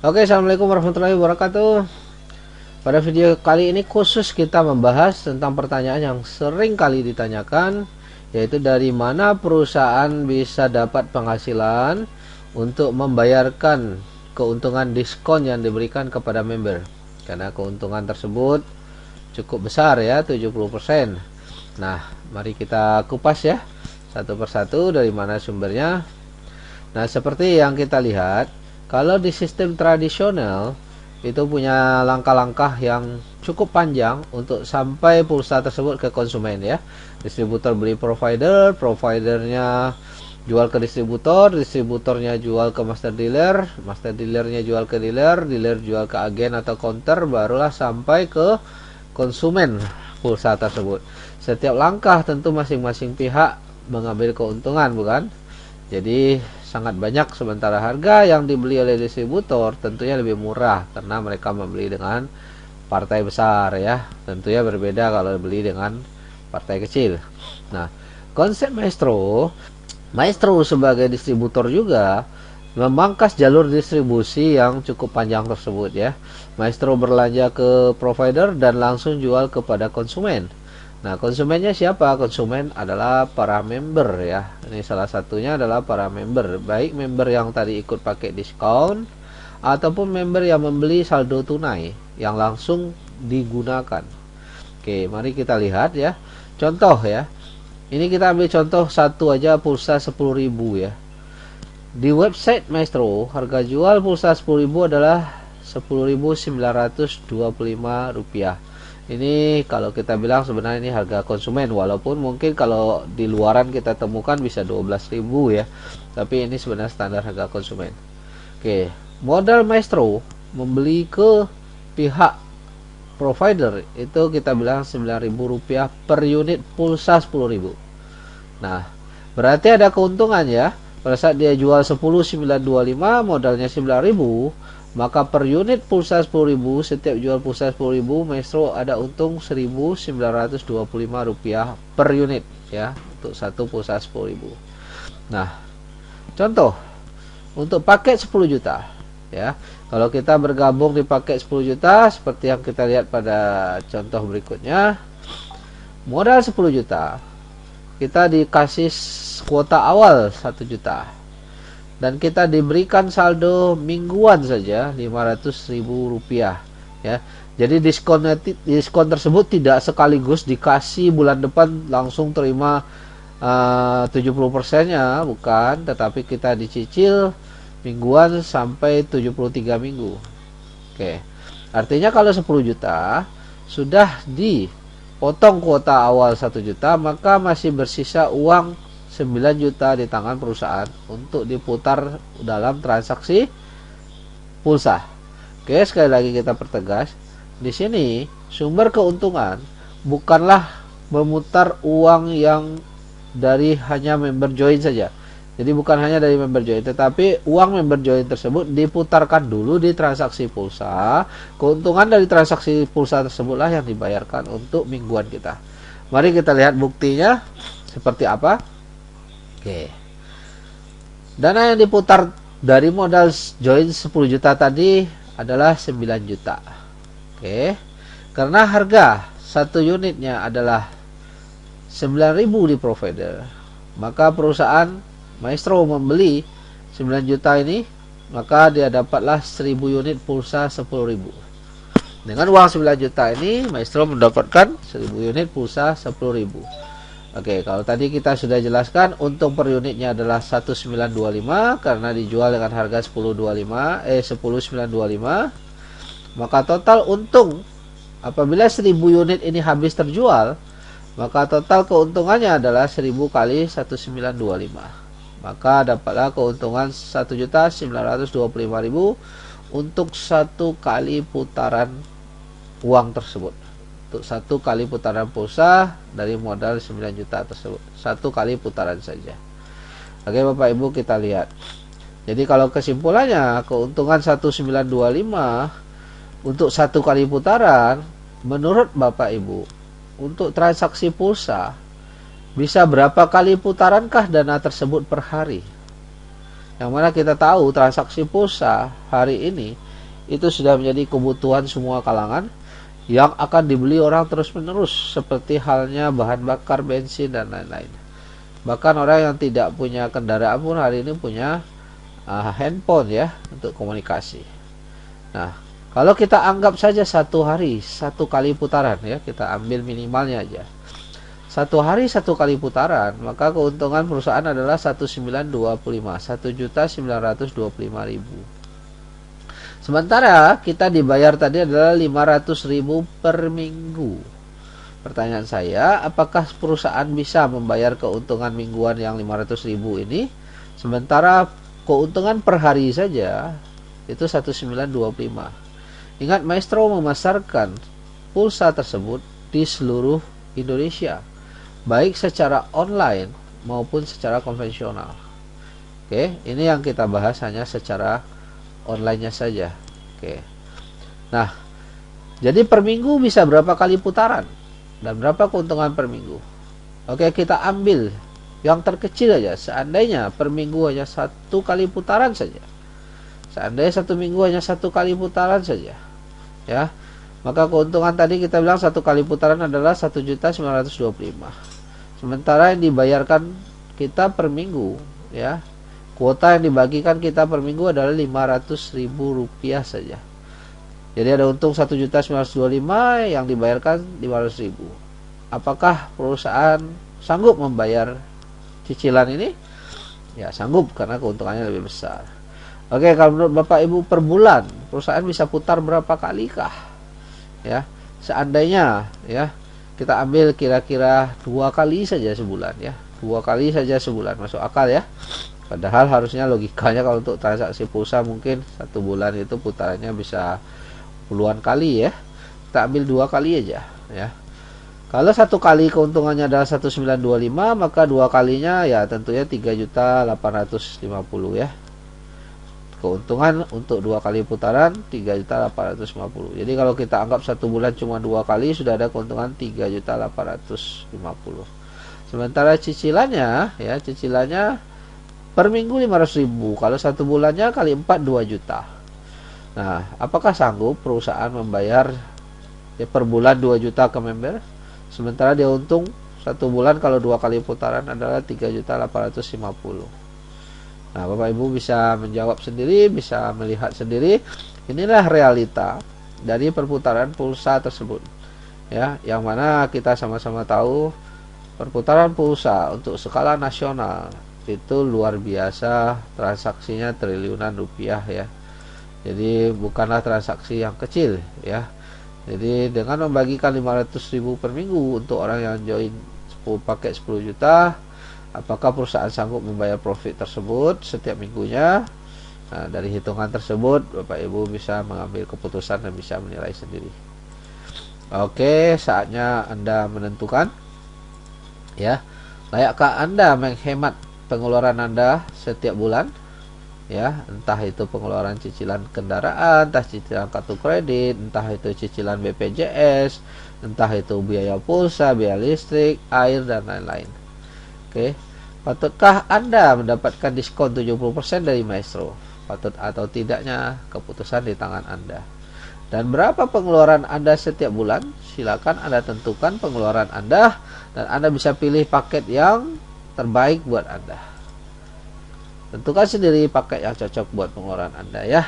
Oke, assalamualaikum warahmatullahi wabarakatuh. Pada video kali ini khusus kita membahas tentang pertanyaan yang sering kali ditanyakan, yaitu dari mana perusahaan bisa dapat penghasilan untuk membayarkan keuntungan diskon yang diberikan kepada member. Karena keuntungan tersebut cukup besar ya, 70%. Nah, mari kita kupas ya satu persatu dari mana sumbernya. Nah, seperti yang kita lihat, kalau di sistem tradisional itu punya langkah-langkah yang cukup panjang untuk sampai pulsa tersebut ke konsumen ya. Distributor beli provider, providernya jual ke distributor, distributornya jual ke master dealer, master dealernya jual ke dealer, dealer jual ke agen atau counter, barulah sampai ke konsumen pulsa tersebut. Setiap langkah tentu masing-masing pihak mengambil keuntungan, bukan? Jadi sangat banyak, sementara harga yang dibeli oleh distributor tentunya lebih murah karena mereka membeli dengan partai besar ya. Tentunya berbeda kalau beli dengan partai kecil. Nah, konsep Maestro sebagai distributor juga memangkas jalur distribusi yang cukup panjang tersebut ya. Maestro berlanja ke provider dan langsung jual kepada konsumen. Nah, konsumennya siapa? Konsumen adalah para member ya. Ini salah satunya adalah para member, baik member yang tadi ikut pakai diskon ataupun member yang membeli saldo tunai yang langsung digunakan. Oke, mari kita lihat ya. Contoh ya. Ini kita ambil contoh satu aja, pulsa 10.000 ya. Di website Maestro, harga jual pulsa 10.000 adalah Rp10.925. Ini kalau kita bilang sebenarnya ini harga konsumen, walaupun mungkin kalau di luaran kita temukan bisa 12.000 ya. Tapi ini sebenarnya standar harga konsumen. Oke, modal Maestro membeli ke pihak provider itu kita bilang Rp9.000 per unit pulsa 10.000. Nah, berarti ada keuntungan ya. Pada saat dia jual 10.925, modalnya 9.000, maka per unit pulsa 10.000, setiap jual pulsa 10.000, Maestro ada untung Rp1.925 per unit ya, untuk satu pulsa 10.000. Nah, contoh untuk paket 10 juta ya. Kalau kita bergabung di paket 10 juta seperti yang kita lihat pada contoh berikutnya, modal 10 juta, kita dikasih kuota awal 1 juta. Dan kita diberikan saldo mingguan saja Rp500.000 ya. Jadi diskon tersebut tidak sekaligus dikasih bulan depan langsung terima 70%-nya, bukan, tetapi kita dicicil mingguan sampai 73 minggu. Oke. Artinya kalau 10 juta sudah dipotong kuota awal 1 juta, maka masih bersisa uang 9 juta di tangan perusahaan untuk diputar dalam transaksi pulsa. Oke, sekali lagi kita pertegas, di sini sumber keuntungan bukanlah memutar uang yang dari hanya member join saja. Jadi bukan hanya dari member join, tetapi uang member join tersebut diputarkan dulu di transaksi pulsa. Keuntungan dari transaksi pulsa tersebutlah yang dibayarkan untuk mingguan kita. Mari kita lihat buktinya seperti apa. Oke. Dana yang diputar dari modal join 10 juta tadi adalah 9 juta. Oke. Karena harga satu unitnya adalah 9.000 di provider, maka perusahaan Maestro membeli 9 juta ini, maka dia dapatlah 1.000 unit pulsa 10.000. Dengan uang 9 juta ini Maestro mendapatkan 1.000 unit pulsa 10.000. Oke, kalau tadi kita sudah jelaskan untung per unitnya adalah 1.925 karena dijual dengan harga 10.925, maka total untung apabila 1.000 unit ini habis terjual, maka total keuntungannya adalah 1.000 kali 1.925. Maka dapatlah keuntungan 1.925.000 untuk satu kali putaran uang tersebut. Untuk satu kali putaran pulsa dari modal 9 juta tersebut, satu kali putaran saja. Oke Bapak Ibu, kita lihat. Jadi kalau kesimpulannya, keuntungan 1.925 untuk satu kali putaran, menurut Bapak Ibu, untuk transaksi pulsa bisa berapa kali putarankah dana tersebut per hari? Yang mana kita tahu transaksi pulsa hari ini itu sudah menjadi kebutuhan semua kalangan yang akan dibeli orang terus-menerus, seperti halnya bahan bakar bensin dan lain-lain. Bahkan orang yang tidak punya kendaraan pun hari ini punya handphone ya untuk komunikasi. Nah, kalau kita anggap saja satu hari satu kali putaran ya, kita ambil minimalnya aja. Satu hari satu kali putaran, maka keuntungan perusahaan adalah 1.925.000. Sementara kita dibayar tadi adalah 500.000 per minggu. Pertanyaan saya, apakah perusahaan bisa membayar keuntungan mingguan yang 500.000 ini, sementara keuntungan per hari saja itu 1.925. Ingat, Maestro memasarkan pulsa tersebut di seluruh Indonesia, baik secara online maupun secara konvensional. Oke, ini yang kita bahas hanya secara online-nya saja. Oke. Nah, jadi per minggu bisa berapa kali putaran dan berapa keuntungan per minggu? Oke, kita ambil yang terkecil aja. Seandainya per minggu hanya satu kali putaran saja. Seandainya satu minggu hanya satu kali putaran saja, ya, maka keuntungan tadi kita bilang satu kali putaran adalah 1.925. Sementara yang dibayarkan kita per minggu, ya, kuota yang dibagikan kita per minggu adalah 500.000 rupiah saja. Jadi ada untung 1.925, yang dibayarkan 500.000. Apakah perusahaan sanggup membayar cicilan ini? Ya, sanggup, karena keuntungannya lebih besar. Oke, kalau menurut Bapak Ibu per bulan perusahaan bisa putar berapa kali kah? Ya, seandainya ya kita ambil kira-kira 2 kali saja sebulan ya. 2 kali saja sebulan, masuk akal ya. Padahal harusnya logikanya kalau untuk transaksi pulsa mungkin satu bulan itu putarannya bisa puluhan kali ya. Kita ambil 2 kali aja ya. Kalau satu kali keuntungannya adalah 1.925, maka 2 kalinya ya tentunya 3.850 ya. Keuntungan untuk 2 kali putaran 3.850. Jadi kalau kita anggap satu bulan cuma 2 kali, sudah ada keuntungan 3.850. Sementara cicilannya ya, cicilannya per minggu 500.000. Kalau satu bulannya kali 4 2 juta. Nah, apakah sanggup perusahaan membayar ya per bulan 2 juta ke member? Sementara dia untung satu bulan kalau 2 kali putaran adalah 3.850. Nah, Bapak Ibu bisa menjawab sendiri, bisa melihat sendiri. Inilah realita dari perputaran pulsa tersebut. Ya, yang mana kita sama-sama tahu perputaran pulsa untuk skala nasional itu luar biasa, transaksinya triliunan rupiah ya. Jadi bukanlah transaksi yang kecil ya. Jadi dengan membagikan 500.000 per minggu untuk orang yang join pakai 10 juta, apakah perusahaan sanggup membayar profit tersebut setiap minggunya? Nah, dari hitungan tersebut Bapak Ibu bisa mengambil keputusan dan bisa menilai sendiri. Oke, saatnya Anda menentukan ya, layakkah Anda menghemat pengeluaran Anda setiap bulan ya, entah itu pengeluaran cicilan kendaraan, entah cicilan kartu kredit, entah itu cicilan BPJS, entah itu biaya pulsa, biaya listrik, air dan lain-lain. Oke, patutkah Anda mendapatkan diskon 70% dari Maestro? Patut atau tidaknya keputusan di tangan Anda. Dan berapa pengeluaran Anda setiap bulan? Silakan Anda tentukan pengeluaran Anda dan Anda bisa pilih paket yang terbaik buat Anda. Tentukan sendiri paket yang cocok buat pengeluaran Anda ya.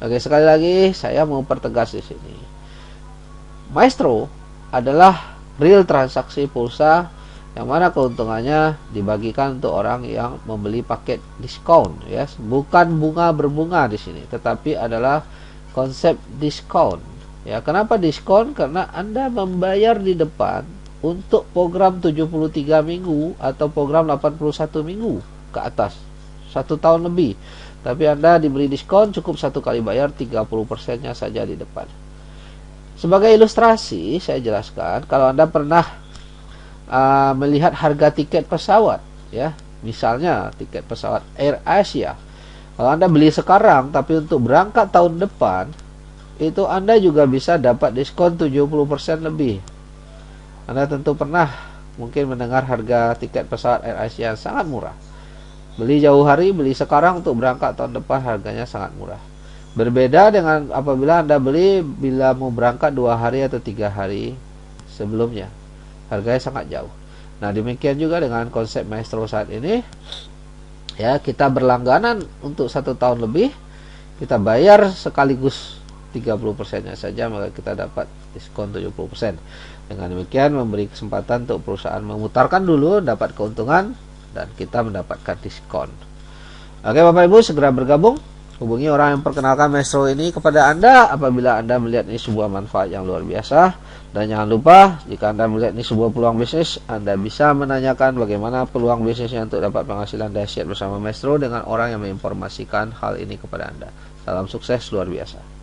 Oke, sekali lagi saya mau pertegas di sini. Maestro adalah real transaksi pulsa yang mana keuntungannya dibagikan untuk orang yang membeli paket diskon ya. Bukan bunga berbunga di sini, tetapi adalah konsep diskon. Ya, kenapa diskon? Karena Anda membayar di depan untuk program 73 minggu atau program 81 minggu ke atas, 1 tahun lebih. Tapi Anda diberi diskon, cukup 1 kali bayar 30%-nya saja di depan. Sebagai ilustrasi, saya jelaskan, kalau Anda pernah melihat harga tiket pesawat, ya, misalnya tiket pesawat Air Asia, kalau Anda beli sekarang, tapi untuk berangkat tahun depan, itu Anda juga bisa dapat diskon 70% lebih. Anda tentu pernah mungkin mendengar harga tiket pesawat Air Asia yang sangat murah. Beli jauh hari, beli sekarang untuk berangkat tahun depan harganya sangat murah. Berbeda dengan apabila Anda beli bila mau berangkat 2 hari atau 3 hari sebelumnya. Harganya sangat jauh. Nah, demikian juga dengan konsep Maestro saat ini. Ya, kita berlangganan untuk 1 tahun lebih, kita bayar sekaligus 30%-nya saja, maka kita dapat diskon 70%. Dengan demikian memberi kesempatan untuk perusahaan memutarkan dulu, dapat keuntungan, dan kita mendapatkan diskon. Oke Bapak Ibu, segera bergabung. Hubungi orang yang memperkenalkan Maestro ini kepada Anda apabila Anda melihat ini sebuah manfaat yang luar biasa. Dan jangan lupa, jika Anda melihat ini sebuah peluang bisnis, Anda bisa menanyakan bagaimana peluang bisnisnya untuk dapat penghasilan dahsyat bersama Maestro dengan orang yang menginformasikan hal ini kepada Anda. Salam sukses luar biasa.